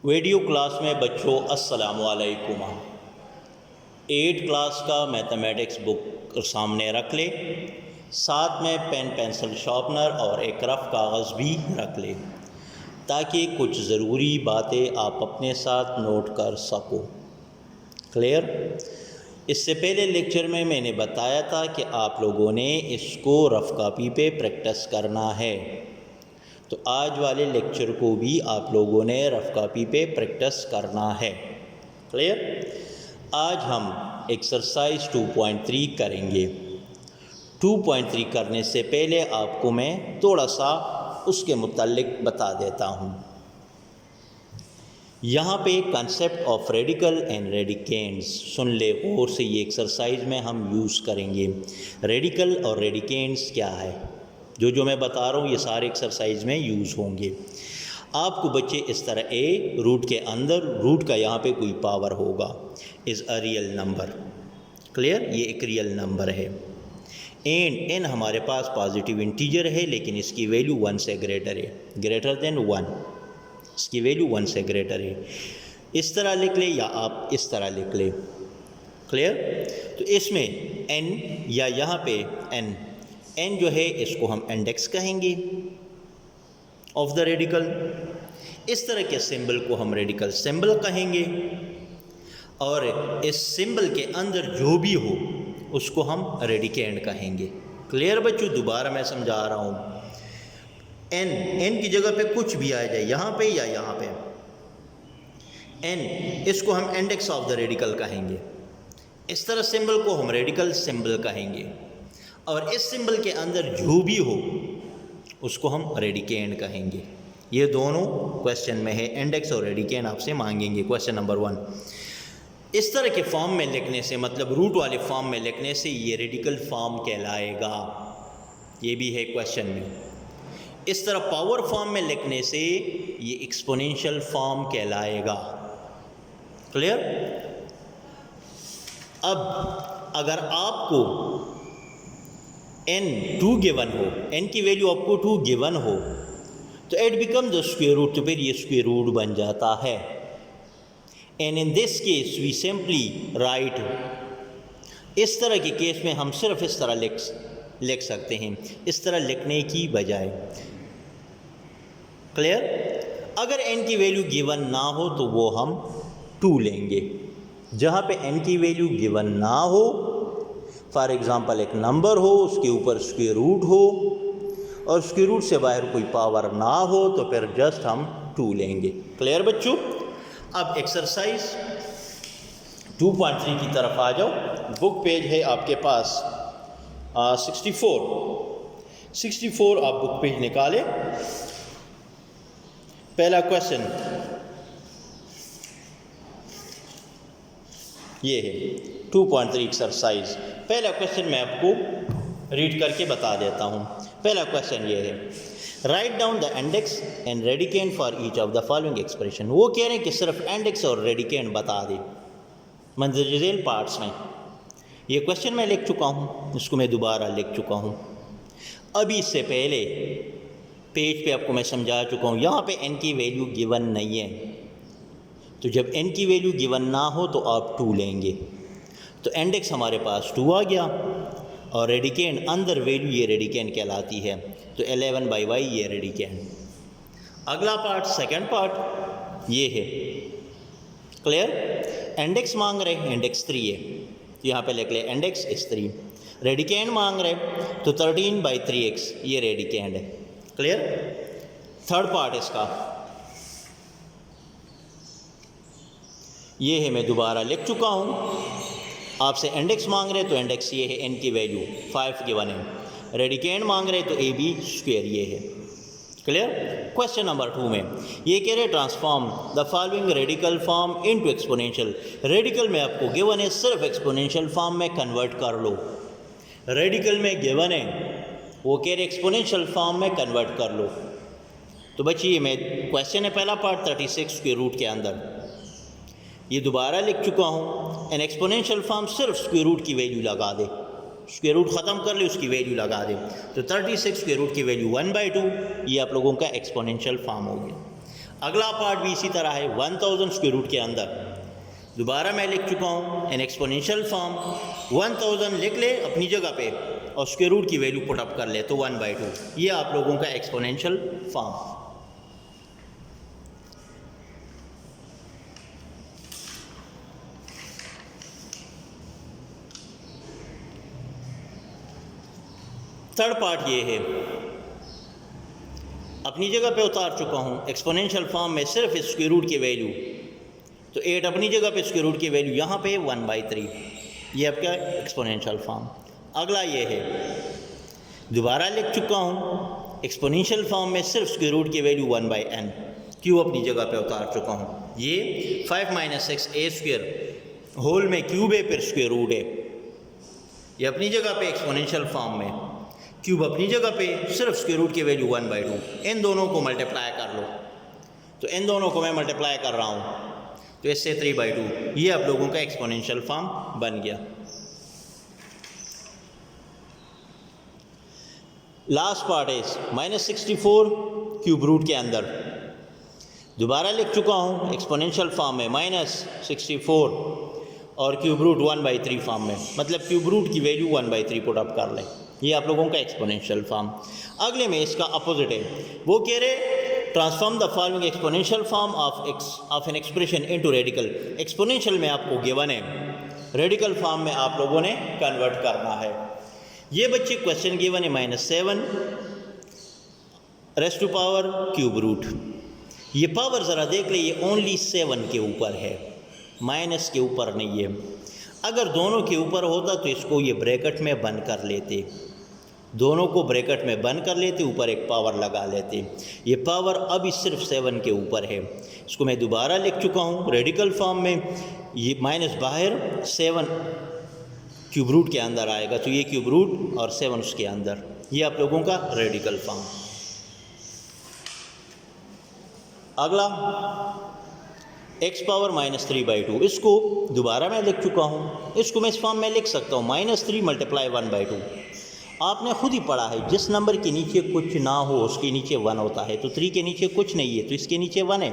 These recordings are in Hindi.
वीडियो क्लास में बच्चों अस्सलामु अलैकुम। 8 क्लास का मैथमेटिक्स बुक सामने रख ले, साथ में पेन पेंसिल शार्पनर और एक रफ कागज़ भी रख ले ताकि कुछ ज़रूरी बातें आप अपने साथ नोट कर सको। क्लियर? इससे पहले लेक्चर में मैंने बताया था कि आप लोगों ने इसको रफ कॉपी पे प्रैक्टिस करना है, तो आज वाले लेक्चर को भी आप लोगों ने रफ कॉपी पे प्रैक्टिस करना है। क्लियर? आज हम एक्सरसाइज 2.3 करेंगे। 2.3 करने से पहले आपको मैं थोड़ा सा उसके मुतालिक बता देता हूँ। यहाँ पे कंसेप्ट ऑफ रेडिकल एंड रेडिकेंड्स सुन ले और से, ये एक्सरसाइज में हम यूज़ करेंगे। रेडिकल और रेडिकेंड्स क्या है, जो मैं बता रहा हूँ ये सारे एक्सरसाइज में यूज़ होंगे। आपको बच्चे इस तरह ए रूट के अंदर, रूट का यहाँ पे कोई पावर होगा, is a real number. Clear? ये एक रियल नंबर है। एंड एन हमारे पास पॉजिटिव इंटीजर है, लेकिन इसकी वैल्यू 1 से ग्रेटर है, ग्रेटर देन 1, इसकी वैल्यू 1 से ग्रेटर है। इस तरह लिख ले या आप इस तरह लिख ले। क्लियर? तो इसमें एन या यहाँ पे एन जो है इसको हम इंडेक्स कहेंगे ऑफ द रेडिकल। इस तरह के सिंबल को हम रेडिकल सिंबल कहेंगे, और इस सिंबल के अंदर जो भी हो उसको हम रेडिकेंड कहेंगे। क्लियर बच्चों? दोबारा मैं समझा रहा हूँ। एन की जगह पे कुछ भी आ जाए, यहाँ पे या यहाँ पे, एन इसको हम इंडेक्स ऑफ द रेडिकल कहेंगे। इस तरह सिंबल को हम रेडिकल सिंबल कहेंगे, और इस सिंबल के अंदर जो भी हो उसको हम रेडिकेंड कहेंगे। ये दोनों क्वेश्चन में है, इंडेक्स और रेडिकेंड आपसे मांगेंगे। क्वेश्चन नंबर 1, इस तरह के फॉर्म में लिखने से, मतलब रूट वाले फॉर्म में लिखने से ये रेडिकल फॉर्म कहलाएगा। ये भी है क्वेश्चन में। इस तरह पावर फॉर्म में लिखने से ये एक्सपोनेंशियल फॉर्म कहलाएगा। क्लियर? अब अगर आपको n 2 गिवन हो, n की वैल्यू आपको 2 गिवन हो, तो it become the square root, तो फिर ये स्क्वायर रूट बन जाता है। And in this case we simply write, इस तरह के केस में हम सिर्फ इस तरह लिख सकते हैं, इस तरह लिखने की बजाय। क्लियर? अगर n की वैल्यू गिवन ना हो तो वो हम 2 लेंगे। जहाँ पे n की वैल्यू गिवन ना हो, फॉर एग्ज़ाम्पल एक नंबर हो, उसके ऊपर स्क्वायर रूट हो, और स्क्वायर रूट से बाहर कोई पावर ना हो, तो फिर जस्ट हम 2 लेंगे। क्लियर बच्चों? अब एक्सरसाइज 2.3 की तरफ आ जाओ। बुक पेज है आपके पास 64 आप बुक पेज निकाले। पहला क्वेश्चन ये है 2.3 एक्सरसाइज। पहला क्वेश्चन मैं आपको रीड करके बता देता हूँ। पहला क्वेश्चन ये है, write down the index and radicand for each of the following expression. वो कह रहे हैं कि सिर्फ इंडेक्स और रेडिकेंड बता दे मंदरज झैल पार्ट्स में। ये क्वेश्चन मैं लिख चुका हूँ, इसको मैं दोबारा लिख चुका हूँ। अभी इससे पहले पेज पे आपको मैं समझा चुका हूँ। यहाँ पे n की वैल्यू गिवन नहीं है, तो जब n की वैल्यू गिवन ना हो तो आप 2 लेंगे। तो इंडेक्स हमारे पास 2 आ गया, और रेडिकेंड अंदर वैल्यू ये रेडिकेंड कहलाती है, तो 11/y ये रेडिकेंड। अगला पार्ट, सेकंड पार्ट ये है। क्लियर? इंडेक्स मांग रहे, इंडेक्स 3 है, तो यहाँ पे लिख ले इंडेक्स इस 3। रेडिकेंड मांग रहे तो 13/3x ये रेडिकेंड है। क्लियर? थर्ड पार्ट इसका ये है, मैं दोबारा लिख चुका हूँ। आपसे इंडेक्स मांग रहे तो इंडेक्स ये है, n की वैल्यू 5 गिवन है। रेडिकेंड मांग रहे तो a b स्क्वायर ये है। क्लियर? क्वेश्चन नंबर 2 में ये कह रहे transform the following radical form into exponential. Radical में आपको गिवन है, सिर्फ एक्सपोनेंशियल फॉर्म में कन्वर्ट कर लो। रेडिकल में गिवन है, वो कह रहे एक्सपोनेंशियल फॉर्म में कन्वर्ट कर लो। तो बच्चिए मैं क्वेश्चन है पहला पार्ट 36 के रूट के अंदर, ये दोबारा लिख चुका हूँ। एन एक्सपोनेंशियल फॉर्म सिर्फ स्क्वायर रूट की वैल्यू लगा दे, स्क्वायर रूट ख़त्म कर ले, उसकी वैल्यू लगा दे, तो 36 स्क्वायर रूट की वैल्यू 1/2, ये आप लोगों का एक्सपोनेंशियल फॉर्म हो गया। अगला पार्ट भी इसी तरह है, 1000 स्क्वायर रूट के अंदर दोबारा मैं लिख चुका हूँ एन एक्सपोनेंशियल फॉर्म। 1000 लिख ले अपनी जगह पे और स्क्वायर रूट की वैल्यू पुट अप कर ले तो 1/2। ये आप लोगों का एक्सपोनेंशियल फॉर्म। थर्ड पार्ट ये है, अपनी जगह पे उतार चुका हूँ एक्सपोनेंशियल फॉर्म में सिर्फ स्क्वायर रूट की वैल्यू, तो 8 अपनी जगह पे, स्क्वायर रूट की वैल्यू यहाँ पे 1/3। ये आपका एक्सपोनेंशियल फॉर्म। अगला ये है, दोबारा लिख चुका हूँ एक्सपोनेंशियल फॉर्म में सिर्फ स्क्वायर रूट की वैल्यू 1/n, क्यू अपनी जगह पे उतार चुका हूँ। ये 5 - 6a² होल में क्यूब है, फिर स्क्वायर रूट है। ये अपनी जगह पे एक्सपोनेंशियल फॉर्म में, क्यूब अपनी जगह पे, सिर्फ स्क्वायर रूट की वैल्यू 1/2। इन दोनों को मल्टीप्लाई कर लो, तो इन दोनों को मैं मल्टीप्लाई कर रहा हूँ तो इससे 3/2। ये आप लोगों का एक्सपोनेंशियल फॉर्म बन गया। Last part is -64 cube root के अंदर दोबारा लिख चुका हूँ एक्सपोनेंशियल फॉर्म में -64 और क्यूब रूट 1/3 फॉर्म में, मतलब क्यूब रूट की वैल्यू 1/3 पुट अप कर लें। ये आप लोगों का एक्सपोनेंशियल फॉर्म। अगले में इसका अपोजिट है, वो कह रहे transform the following exponential form of an expression into radical. Exponential में आपको गिवन है, रेडिकल फॉर्म में आप लोगों ने कन्वर्ट करना है। ये बच्चे क्वेश्चन गिवन है -7 raise to power cube root. ये पावर ज़रा देख ले, ये ओनली 7 के ऊपर है, माइनस के ऊपर नहीं है। अगर दोनों के ऊपर होता तो इसको ये ब्रैकेट में बंद कर लेते, दोनों को ब्रैकेट में बंद कर लेते, ऊपर एक पावर लगा लेते। ये पावर अभी सिर्फ 7 के ऊपर है। इसको मैं दोबारा लिख चुका हूँ रेडिकल फॉर्म में। ये माइनस बाहर 7 क्यूब रूट के अंदर आएगा, तो ये क्यूब रूट और 7 उसके अंदर। ये आप लोगों का रेडिकल फॉर्म। अगला x पावर -3/2, इसको दोबारा मैं लिख चुका हूँ। इसको मैं इस फॉर्म में लिख सकता हूँ -3 × 1/2। आपने खुद ही पढ़ा है, जिस नंबर के नीचे कुछ ना हो उसके नीचे 1 होता है। तो 3 के नीचे कुछ नहीं है तो इसके नीचे 1 है,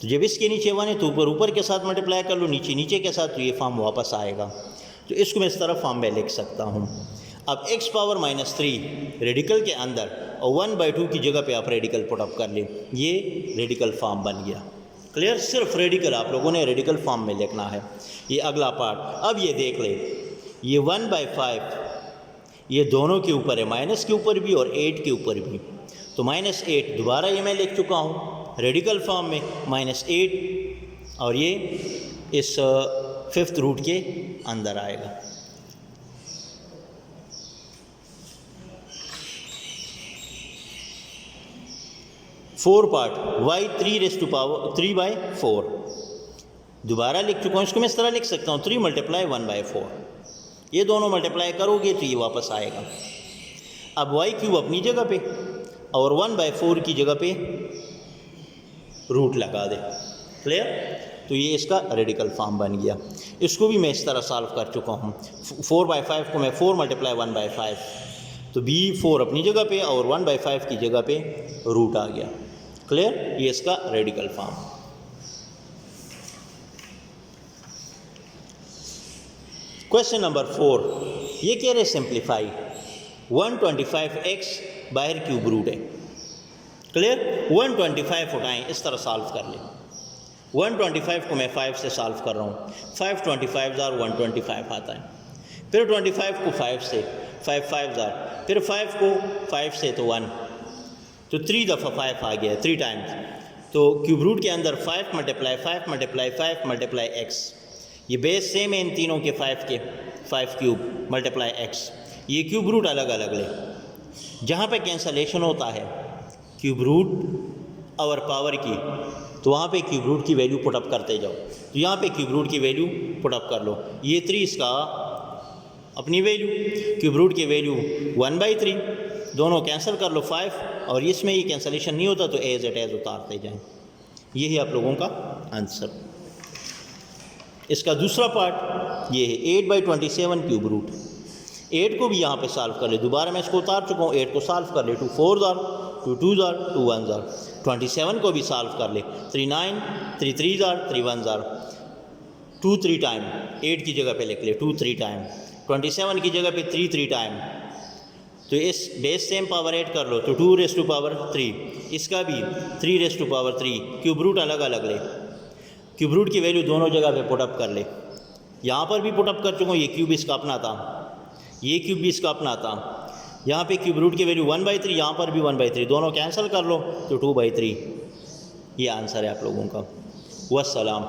तो जब इसके नीचे 1 है तो ऊपर ऊपर के साथ मल्टीप्लाई कर लो, नीचे नीचे के साथ, तो ये फॉर्म वापस आएगा। तो इसको मैं इस तरह फॉर्म में लिख सकता हूँ। अब x पावर -3 रेडिकल के अंदर और 1/2 की जगह पे आप रेडिकल पुट अप कर लें, ये रेडिकल फॉर्म बन गया। क्लियर? सिर्फ रेडिकल आप लोगों ने रेडिकल फॉर्म में लिखना है। ये अगला पार्ट। अब ये देख ले, ये 1/5 ये दोनों के ऊपर है, माइनस के ऊपर भी और 8 के ऊपर भी। तो -8 दोबारा ये मैं लिख चुका हूँ रेडिकल फॉर्म में, -8 और ये इस 5th रूट के अंदर आएगा। फोर पार्ट y 3/4 दोबारा लिख चुका हूँ। इसको मैं इस तरह लिख सकता हूँ 3 × 1/4। ये दोनों मल्टीप्लाई करोगे तो ये वापस आएगा। अब y³ अपनी जगह पे और 1/4 की जगह पे रूट लगा दे। क्लियर? तो ये इसका रेडिकल फॉर्म बन गया। इसको भी मैं इस तरह सॉल्व कर चुका हूँ। 4/5 को मैं 4 × 1/5, तो b4 अपनी जगह पे और 1/5 की जगह पे रूट आ गया। क्लियर? ये इसका रेडिकल फॉर्म। क्वेश्चन नंबर 4, ये कह रहे सिंप्लीफाई 125x बाहर क्यूब रूट है। क्लियर? 125 उठाएं, इस तरह सॉल्व कर लें। 125 को मैं 5 से सॉल्व कर रहा हूँ। 5 25 जार 125 आता है। फिर 25 को 5 से, 5 5 जार, फिर 5 को 5 से तो 1, तो 3 दफ़ा 5 आ गया, 3 टाइम्स। तो क्यूब रूट के अंदर 5 × 5 × x, ये बेस सेम है इन तीनों के 5 के, 5³ × x। ये क्यूब रूट अलग अलग ले, जहाँ पे कैंसलेशन होता है क्यूब रूट और पावर की, तो वहाँ पे क्यूब रूट की वैल्यू पुट अप करते जाओ। तो यहाँ पे क्यूब रूट की वैल्यू पुट अप कर लो। ये 3 इसका अपनी वैल्यू, क्यूब रूट की वैल्यू 1/3, दोनों कैंसिल कर लो 5, और इसमें ये कैंसलेशन नहीं होता तो एज इट एज उतारते जाएं। यही आप लोगों का आंसर। इसका दूसरा पार्ट ये है 8/27 क्यूब रूट। 8 को भी यहाँ पे सॉल्व कर ले। दोबारा मैं इसको उतार चुका हूँ, 8 को सॉल्व कर ले। 2 4 जार 2 2 ज़ार 2 1 ज़ार। 27 को भी सॉल्व कर ले, 3 9 3 3 ज़ार 3 1 ज़ार। 2 3 टाइम 8 की जगह पे लिख ले 2 3 टाइम, 27 की जगह पे 3 3 टाइम। तो इस बेस सेम पावर ऐड कर लो तो 2 रेज़ टू पावर 3, इसका भी 3 raise to power 3। Cube root अलग अलग ले, क्यूब रूट की वैल्यू दोनों जगह पे पुटअप कर ले। यहाँ पर भी पुटअप कर चुका हूँ, ये क्यूब इसका अपना था, ये क्यूब भी इसका अपना था। यहाँ पे क्यूब रूट की वैल्यू 1/3, यहाँ पर भी 1/3, दोनों कैंसिल कर लो तो 2/3। ये आंसर है आप लोगों का। वस्सलाम।